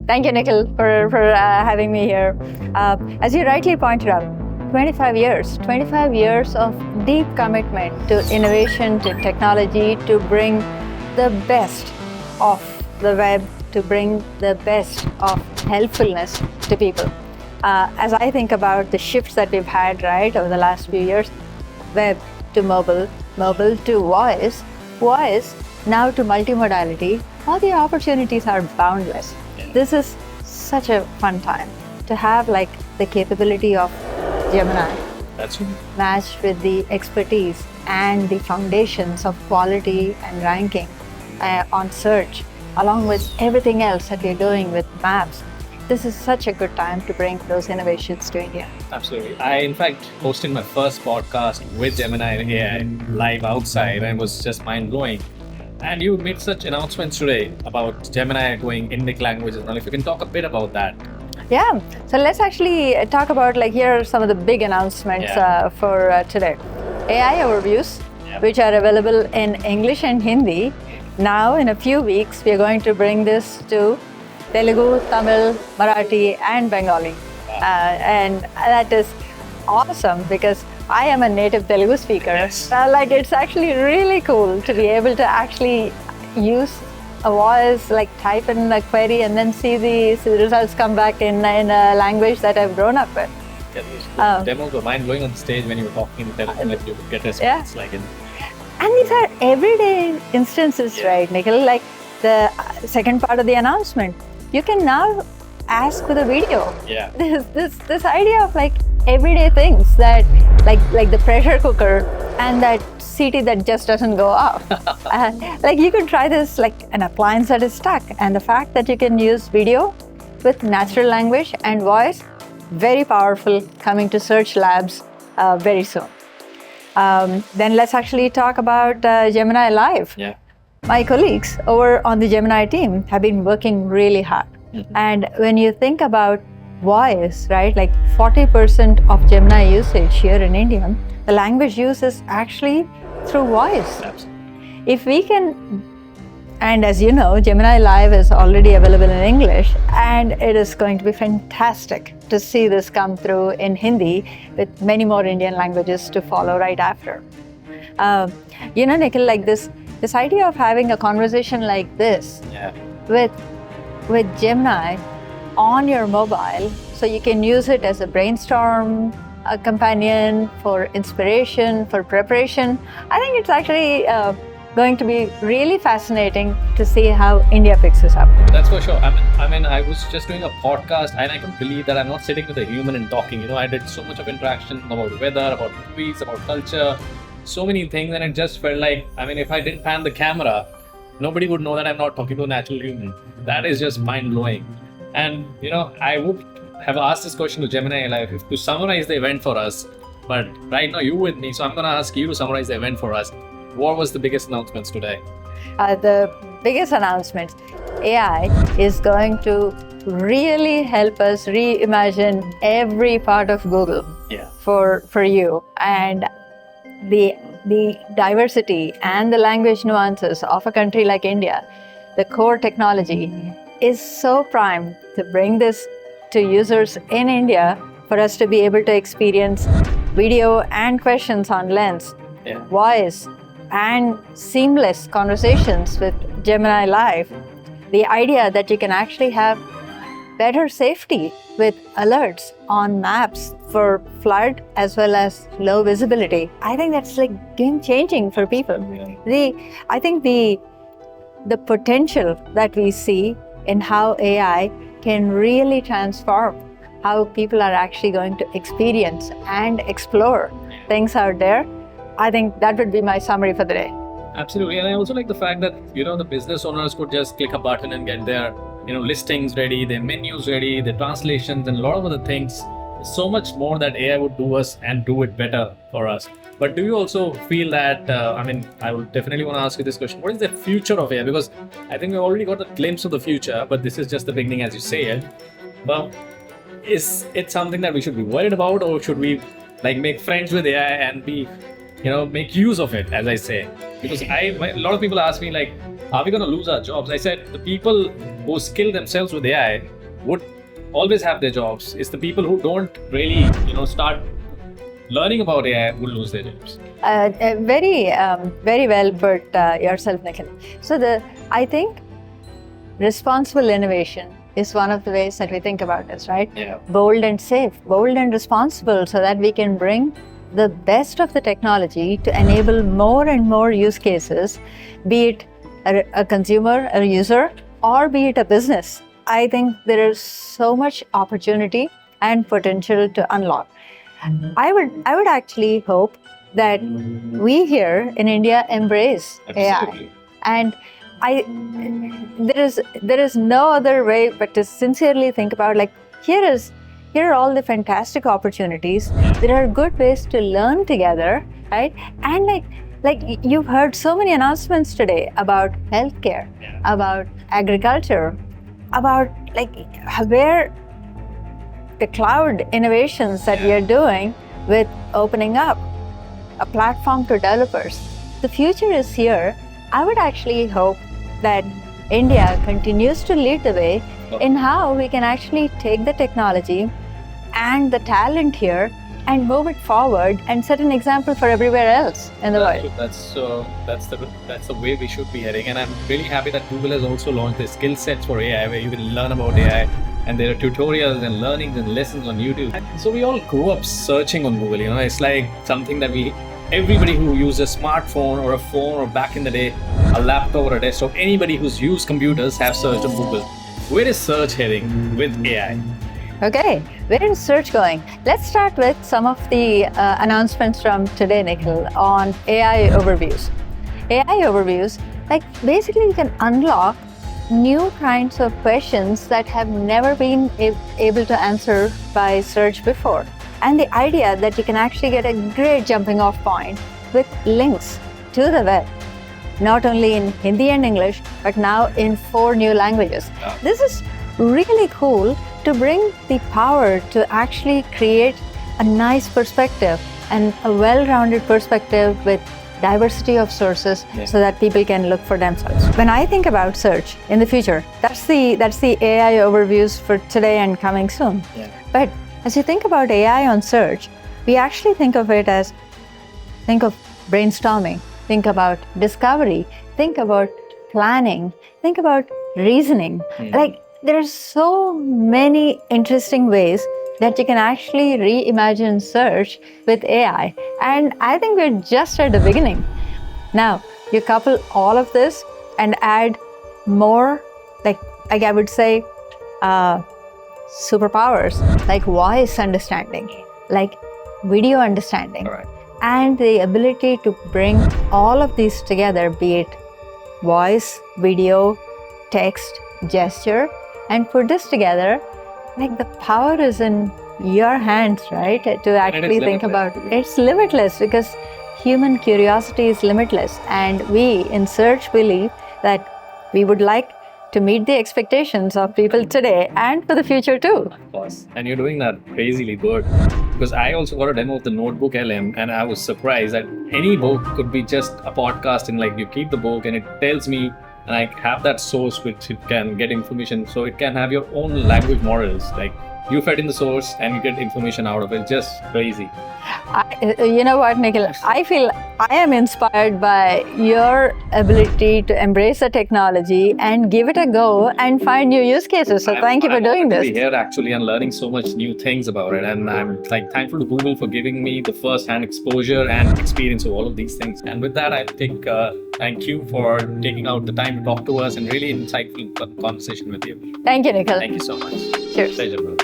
Thank you, Nikhil, for having me here. As you rightly pointed out, 25 years of deep commitment to innovation, to technology, to bring the best of the web, to bring the best of helpfulness to people. As I think about the shifts that we've had, right, over the last few years, web to mobile, mobile to voice, voice now to multimodality, all the opportunities are boundless. This is such a fun time to have like the capability of Gemini That's right. matched with the expertise and the foundations of quality and ranking on search, along with everything else that we're doing with maps. This is such a good time to bring those innovations to India. Absolutely. I, in fact, hosted my first podcast with Gemini AI live outside, and it was just mind blowing. And you made such announcements today about Gemini going Indic languages. Now, if you can talk a bit about that. Yeah, so let's actually talk about like here are some of the big announcements for today. AI overviews, which are available in English and Hindi. Now, in a few weeks, we are going to bring this to Telugu, Tamil, Marathi, and Bengali. And that is awesome because I am a native Telugu speaker. Yes. Like it's actually really cool to be able to actually use a voice, like type in a query and then see the results come back in a language that I've grown up with. Yeah, demos were mind blowing on the stage when you were talking in Telugu, like you would get response like in. And these are everyday instances, right, Nikhil? Like the second part of the announcement, you can now ask with a video. Yeah. This idea of like everyday things that like the pressure cooker and that CT that just doesn't go off. Like you could try this like an appliance that is stuck, and the fact that you can use video with natural language and voice, very powerful, coming to search labs very soon. Then let's actually talk about Gemini Live. Yeah. My colleagues over on the Gemini team have been working really hard. And when you think about voice, right, like 40% of Gemini usage here in India, the language use is actually through voice. Absolutely. If we can, and as you know, Gemini Live is already available in English, and it is going to be fantastic to see this come through in Hindi with many more Indian languages to follow right after. Nikhil, like this idea of having a conversation like this with Gemini on your mobile, so you can use it as a brainstorm, a companion for inspiration, for preparation. I think it's actually going to be really fascinating to see how India picks this up. That's for sure. I was just doing a podcast and I can believe that I'm not sitting with a human and talking. I did so much of interaction about weather, about movies, about culture, so many things, and it just felt like, if I didn't pan the camera, nobody would know that I'm not talking to a natural human. That is just mind blowing. And I would have asked this question to Gemini AI to summarize the event for us. But right now you're with me, so I'm going to ask you to summarize the event for us. What was the biggest announcements today? The biggest announcement, AI is going to really help us reimagine every part of Google for you. And the diversity and the language nuances of a country like India, the core technology is so prime to bring this to users in India for us to be able to experience video and questions on Lens, voice, and seamless conversations with Gemini Live. The idea that you can actually have better safety with alerts on maps for flood as well as low visibility. I think that's like game changing for people. I think the potential that we see in how AI can really transform how people are actually going to experience and explore things out there. I think that would be my summary for the day. Absolutely. And I also like the fact that, the business owners could just click a button and get their, listings ready, their menus ready, their translations, and a lot of other things. So much more that AI would do us and do it better for us. But do you also feel that, I would definitely want to ask you this question. What is the future of AI? Because I think we already got a glimpse of the future, but this is just the beginning, as you say it. Well, is it something that we should be worried about, or should we make friends with AI and be, make use of it, as I say? Because a lot of people ask me, are we going to lose our jobs? I said, the people who skill themselves with AI would always have their jobs. It's the people who don't really, start learning about AI who lose their jobs. Very well put yourself, Nikhil. So I think responsible innovation is one of the ways that we think about this, right? Yeah. Bold and safe, bold and responsible, so that we can bring the best of the technology to enable more and more use cases, be it a consumer, a user, or be it a business. I think there is so much opportunity and potential to unlock. I would actually hope that we here in India embrace Absolutely. AI, and there is no other way but to sincerely think about, like, here are all the fantastic opportunities. There are good ways to learn together, right? And like you've heard so many announcements today about healthcare, about agriculture, about like where the cloud innovations that we are doing with opening up a platform to developers. The future is here. I would actually hope that India continues to lead the way in how we can actually take the technology and the talent here and move it forward and set an example for everywhere else in the world. That's the way we should be heading, and I'm really happy that Google has also launched the skill sets for AI, where you can learn about AI, and there are tutorials and learnings and lessons on YouTube. So we all grew up searching on Google. It's like something that everybody who uses a smartphone or a phone, or back in the day, a laptop or a desktop, anybody who's used computers have searched on Google. Where is search heading with AI? Okay, where is search going? Let's start with some of the announcements from today, Nikhil, on AI overviews. AI overviews, like basically you can unlock new kinds of questions that have never been able to answer by search before. And the idea that you can actually get a great jumping off point with links to the web, not only in Hindi and English, but now in 4 new languages. This is really cool to bring the power to actually create a nice perspective and a well-rounded perspective with diversity of sources, so that people can look for themselves. When I think about search in the future, that's the AI overviews for today and coming soon. But as you think about AI on search, we actually think of brainstorming, think about discovery, think about planning, think about reasoning. Like, there are so many interesting ways that you can actually reimagine search with AI. And I think we're just at the beginning. Now, you couple all of this and add more, like I would say, superpowers, like voice understanding, like video understanding, and the ability to bring all of these together, be it voice, video, text, gesture, and put this together. Like, the power is in your hands, right? To actually think about it. It's limitless, because human curiosity is limitless. And we in Search believe that we would like to meet the expectations of people today and for the future too. Of course. And you're doing that crazily good. Because I also got a demo of the Notebook LM, and I was surprised that any book could be just a podcast, and like you keep the book and it tells me, and I have that source which it can get information, so it can have your own language models. Like, you fed in the source and you get information out of it. Just crazy. You know what, Nikhil? I feel I am inspired by your ability to embrace the technology and give it a go and find new use cases. So thank you for doing this. I'm here actually and learning so much new things about it. And I'm like thankful to Google for giving me the first-hand exposure and experience of all of these things. And with that, I think thank you for taking out the time to talk to us, and really insightful conversation with you. Thank you, Nikhil. Thank you so much. Cheers. Pleasure, bro.